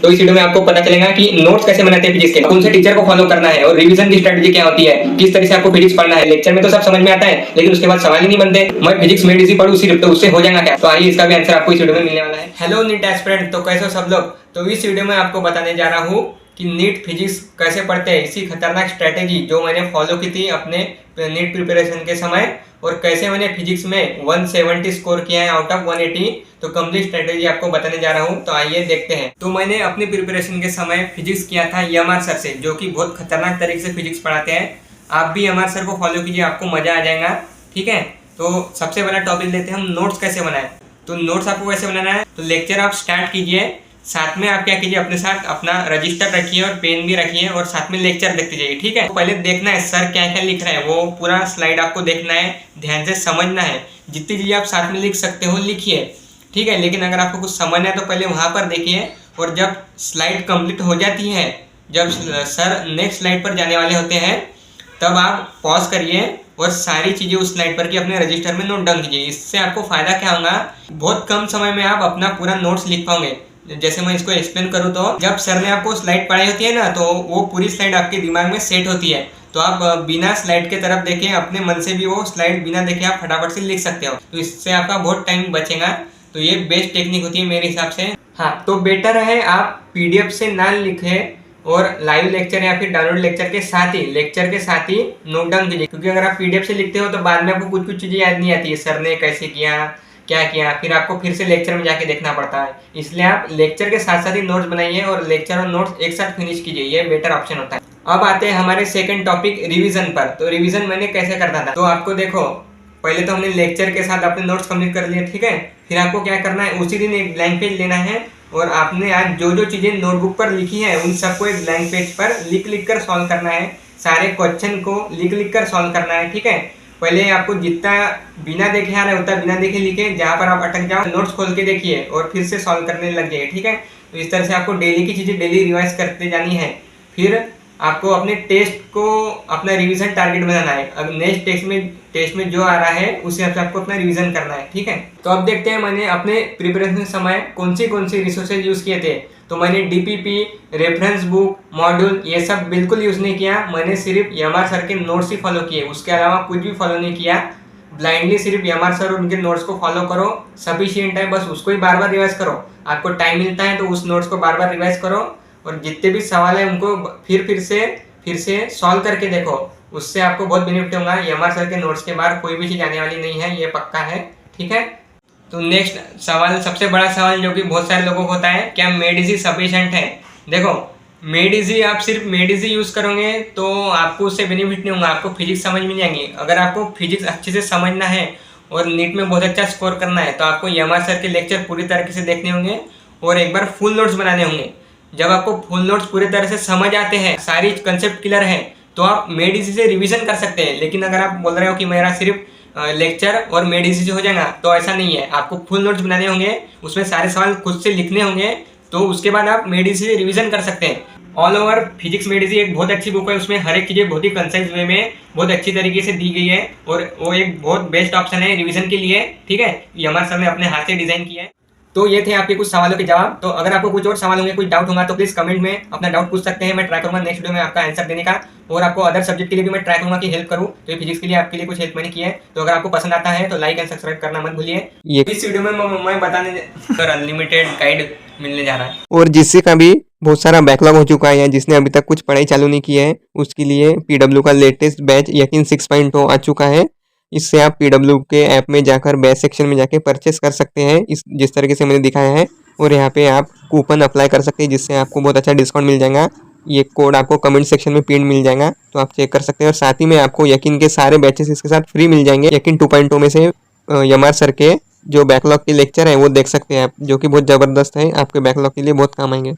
तो इस वीडियो में आपको पता चलेगा कि नोट्स कैसे बनाते हैं फिजिक्स के, कौन से टीचर को फॉलो करना है और रिवीजन की स्ट्रेटजी क्या होती है, किस तरह से आपको फिजिक्स पढ़ना है। लेक्चर में तो सब समझ में आता है लेकिन उसके बाद सवाल ही नहीं बनते। मैं फिजिक्स में इजी पढ़ूं सिर्फ तो उससे हो जाएगा क्या? तो आइए इसका भी आंसर आपको इस वीडियो में मिलने वाला है। हेलो नीट एस्पिरेंट, तो कैसे हो सब लोग। तो इस वीडियो में आपको बताने जा रहा हूँ कि नीट फिजिक्स कैसे पढ़ते हैं, इसी खतरनाक स्ट्रेटेजी जो मैंने फॉलो की थी अपने नीट प्रिपरेशन के समय, और कैसे मैंने फिजिक्स में 170 स्कोर किया है आउट ऑफ 180। तो कंप्लीट स्ट्रेटेजी आपको बताने जा रहा हूँ, तो आइए देखते हैं। तो मैंने अपनी प्रिपरेशन के समय फिजिक्स किया था एमआर सर से, जो कि बहुत खतरनाक तरीके से फिजिक्स पढ़ाते हैं। आप भी एमआर सर को फॉलो कीजिए, आपको मजा आ जाएगा। ठीक है, तो सबसे पहला टॉपिक लेते हैं हम, नोट्स कैसे बनाए। तो नोट्स आपको कैसे बनाना है, तो लेक्चर आप स्टार्ट कीजिए, साथ में आप क्या कीजिए, अपने साथ अपना रजिस्टर रखिए और पेन भी रखिए और साथ में लेक्चर देखते जाइए। ठीक है, तो पहले देखना है सर क्या क्या लिख रहे हैं, वो पूरा स्लाइड आपको देखना है, ध्यान से समझना है। जितनी चीज़ें आप साथ में लिख सकते हो लिखिए, ठीक है। लेकिन अगर आपको कुछ समझना है तो पहले वहाँ पर देखिए, और जब स्लाइड कंप्लीट हो जाती है, जब सर नेक्स्ट स्लाइड पर जाने वाले होते हैं, तब आप पॉज करिए और सारी चीज़ें उस स्लाइड पर की अपने रजिस्टर में नोट डाउन कीजिए। इससे आपको फायदा क्या होगा, बहुत कम समय में आप अपना पूरा नोट्स लिख पाओगे। जैसे मैं इसको एक्सप्लेन करूँ तो जब सर ने आपको स्लाइड पढ़ाई होती है ना, तो वो पूरी स्लाइड आपके दिमाग में सेट होती है। तो आप बिना स्लाइड के तरफ देखें, अपने मन से भी वो स्लाइड बिना देखे आप फटाफट से लिख सकते हो। तो इससे आपका बहुत टाइम बचेगा। तो ये बेस्ट टेक्निक होती है मेरे हिसाब से। हाँ, तो बेटर है आप पीडीएफ से ना लिखें और लाइव लेक्चर या फिर डाउनलोड लेक्चर के साथ ही नोट डाउन कीजिए। क्योंकि अगर आप पीडीएफ से लिखते हो तो बाद में आपको कुछ कुछ चीज़ें याद नहीं आती है, सर ने कैसे किया क्या किया, फिर आपको फिर से लेक्चर में जाके देखना पड़ता है। इसलिए आप लेक्चर के साथ साथ ही नोट्स बनाइए और लेक्चर और नोट्स एक साथ फिनिश कीजिए, ये बेटर ऑप्शन होता है। अब आते हैं हमारे सेकंड टॉपिक रिवीजन पर। तो रिवीजन मैंने कैसे करता था, तो आपको देखो, पहले तो हमने लेक्चर के साथ अपने नोट्स कंप्लीट कर लिए, ठीक है। फिर आपको क्या करना है, उसी दिन एक ब्लैंक पेज लेना है और आपने आज जो जो चीज़ें नोटबुक पर लिखी है उन सबको एक ब्लैंक पेज पर लिख कर सॉल्व करना है। सारे क्वेश्चन को लिख कर सॉल्व करना है, ठीक है। पहले आपको जितना बिना देखे आ रहा है उतना बिना देखे लिखे, जहाँ पर आप अटक जाओ नोट्स खोल के देखिए और फिर से सॉल्व करने लग जाइए, ठीक है। तो इस तरह से आपको डेली की चीज़ें डेली रिवाइज करते जानी है। फिर आपको अपने टेस्ट को अपना रिवीजन टारगेट बनाना है। अब नेक्स्ट टेस्ट में जो आ रहा है उस हिसाब से आपको अपना रिवीजन करना है, ठीक है। तो अब देखते हैं मैंने अपने प्रिपरेशन के समय कौन सी रिसोर्सेज यूज़ किए थे। तो मैंने डीपीपी, रेफरेंस बुक, मॉड्यूल, ये सब बिल्कुल यूज़ नहीं किया। मैंने सिर्फ एमआर सर के नोट्स ही फॉलो किए, उसके अलावा कुछ भी फॉलो नहीं किया। ब्लाइंडली सिर्फ एमआर सर और उनके नोट्स को फॉलो करो, सफिशिएंट है, बस उसको ही बार बार रिवाइज करो। आपको टाइम मिलता है तो उस नोट्स को बार बार रिवाइज करो और जितने भी सवाल है उनको फिर से सॉल्व करके देखो। उससे आपको बहुत बेनिफिट होगा। एमआर सर के नोट्स के बाहर कोई भी चीज़ आने वाली नहीं है, ये पक्का है, ठीक है। तो नेक्स्ट सवाल, सबसे बड़ा सवाल जो कि बहुत सारे लोगों को होता है, क्या मेड इजी सफिशिएंट है। देखो, मेड इजी आप सिर्फ मेड इजी यूज़ करोगे तो आपको उससे बेनिफिट नहीं होगा, आपको फिजिक्स समझ में नहीं आएंगी। अगर आपको फिजिक्स अच्छे से समझना है और नीट में बहुत अच्छा स्कोर करना है तो आपको एमआर सर के लेक्चर पूरी तरीके से देखने होंगे और एक बार फुल नोट्स बनाने होंगे। जब आपको फुल नोट्स पूरी तरह से समझ आते हैं, सारी कंसेप्ट क्लियर है, तो आप मेड इजी से रिवीजन कर सकते हैं। लेकिन अगर आप बोल रहे हो कि मेरा सिर्फ लेक्चर और मेड इजी से हो जाएगा, तो ऐसा नहीं है। आपको फुल नोट्स बनाने होंगे, उसमें सारे सवाल खुद से लिखने होंगे, तो उसके बाद आप मेड इजी से रिवीजन कर सकते हैं। All over physics made easy एक बहुत अच्छी बुक है, उसमें हर एक चीज़ें बहुत ही कंसाइज वे में बहुत अच्छी तरीके से दी गई है और वो एक बहुत बेस्ट ऑप्शन है रिवीजन के लिए, ठीक है। ये हमारे सर ने अपने हाथ से डिज़ाइन किया है। तो ये थे आपके कुछ सवालों के जवाब। तो अगर आपको कुछ और सवाल होंगे, कुछ डाउट होगा, तो प्लीज़ कमेंट में अपना डाउट पूछ सकते हैं। मैं ट्राई करूँगा नेक्स्ट वीडियो में आपका आंसर देने का, और आपको अदर सब्जेक्ट के लिए भी मैं ट्राई करूँगा कि हेल्प करूँ। तो ये फिजिक्स के लिए आपके लिए कुछ हेल्प मैंने की है। तो अगर आपको पसंद आता है तो लाइक एंड सब्सक्राइब करना मत भूलिए। इस वीडियो में मैं बताने अनलिमिटेड गाइड मिलने जा रहा है, और जिससे का भी बहुत सारा बैकलॉग हो चुका है या जिसने अभी तक कुछ पढ़ाई चालू नहीं की है, उसके लिए पीडब्ल्यू का लेटेस्ट बैच यकीन 6.0 आ चुका है। इससे आप पीडब्ल्यू के ऐप में जाकर बैच सेक्शन में जाके परचेस कर सकते हैं, इस जिस तरीके से मैंने दिखाया है। और यहाँ पे आप कूपन अप्लाई कर सकते हैं, जिससे आपको बहुत अच्छा डिस्काउंट मिल जाएगा। ये कोड आपको कमेंट सेक्शन में पिन मिल जाएगा, तो आप चेक कर सकते हैं। और साथ ही में आपको यकीन के सारे बैचेस इसके साथ फ्री मिल जाएंगे। यकीन 2.0 में से एमआर सर के जो बैकलॉग के लेक्चर हैं वो देख सकते हैं आप, जो कि बहुत ज़बरदस्त है, आपके बैकलॉग के लिए बहुत काम आएंगे।